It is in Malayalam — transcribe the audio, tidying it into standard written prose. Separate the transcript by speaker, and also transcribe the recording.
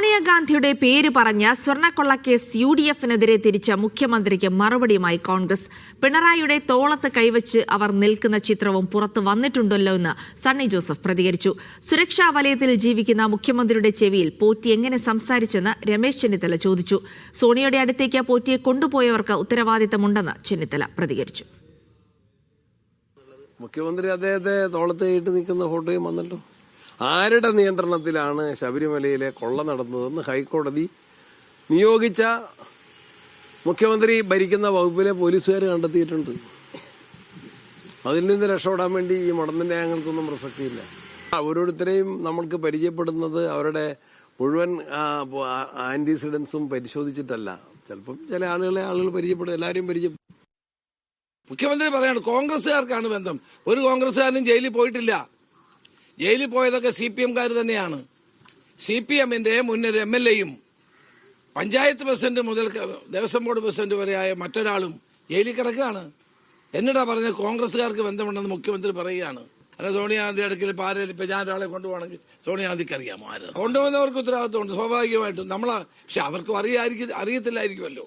Speaker 1: സോണിയാഗാന്ധിയുടെ പേര് പറഞ്ഞ സ്വർണ്ണക്കൊള്ളക്കേസ് UDF-നെതിരെ തിരിച്ച മുഖ്യമന്ത്രിക്ക് മറുപടിയുമായി കോൺഗ്രസ്. പിണറായിയുടെ തോളത്ത് കൈവച്ച് അവർ നിൽക്കുന്ന ചിത്രവും പുറത്തു വന്നിട്ടുണ്ടല്ലോ എന്ന് സണ്ണി ജോസഫ് പ്രതികരിച്ചു. സുരക്ഷാ വലയത്തിൽ ജീവിക്കുന്ന മുഖ്യമന്ത്രിയുടെ ചെവിയിൽ പോറ്റി എങ്ങനെ സംസാരിച്ചെന്ന് രമേശ് ചെന്നിത്തല ചോദിച്ചു. സോണിയയുടെ അടുത്തേക്ക് പോറ്റിയെ കൊണ്ടുപോയവർക്ക് ഉത്തരവാദിത്തമുണ്ടെന്ന് ചെന്നിത്തല പ്രതികരിച്ചു.
Speaker 2: മുഖ്യമന്ത്രി അദ്ദേഹത്തെ തോളത്ത് കയറ്റി നിൽക്കുന്ന ഫോട്ടോയും വന്നല്ലോ. ആരുടെ നിയന്ത്രണത്തിലാണ് ശബരിമലയിലെ കൊള്ള നടന്നതെന്ന് ഹൈക്കോടതി നിയോഗിച്ച മുഖ്യമന്ത്രി ഭരിക്കുന്ന വകുപ്പിലെ പോലീസുകാർ കണ്ടെത്തിയിട്ടുണ്ട്. അതിൽ നിന്ന് രക്ഷപ്പെടാൻ വേണ്ടി ഈ മടന്നിൻ്റെ ഞങ്ങൾക്കൊന്നും പ്രസക്തിയില്ല. ഓരോരുത്തരെയും നമ്മൾക്ക് പരിചയപ്പെടുന്നത് അവരുടെ മുഴുവൻ ആന്റിസിഡൻസും പരിശോധിച്ചിട്ടല്ല. ചിലപ്പം ചില ആളുകൾ പരിചയപ്പെടും, എല്ലാവരെയും പരിചയപ്പെടും.
Speaker 3: മുഖ്യമന്ത്രി പറയാണ് കോൺഗ്രസ്സുകാർക്കാണ് ബന്ധം. ഒരു കോൺഗ്രസ്സുകാരനും ജയിലിൽ പോയിട്ടില്ല. ജയിലിൽ പോയതൊക്കെ CPM-കാർ തന്നെയാണ്. CPM-ന്റെ മുന്നൊരു MLA-യും പഞ്ചായത്ത് പ്രസിഡന്റ് മുതൽ ദേവസ്വം ബോർഡ് പ്രസിഡന്റ് വരെയായ മറ്റൊരാളും ജയിലിൽ കിടക്കുകയാണ്. എന്നിട്ടാ പറഞ്ഞത് കോൺഗ്രസ്സുകാർക്ക് ബന്ധമുണ്ടെന്ന് മുഖ്യമന്ത്രി പറയുകയാണ്. അല്ല, സോണിയാഗാന്ധി അടുക്കൽ ഇപ്പൊ ഞാൻ ഒരാളെ കൊണ്ടുപോകണമെങ്കിൽ സോണിയാഗാന്ധിക്ക് അറിയാമോ? ആര് കൊണ്ടുപോകുന്നവർക്ക് ഉത്തരവാദിത്വമുണ്ട് സ്വാഭാവികമായിട്ടും. പക്ഷെ അവർക്കും അറിയത്തില്ലായിരിക്കുമല്ലോ.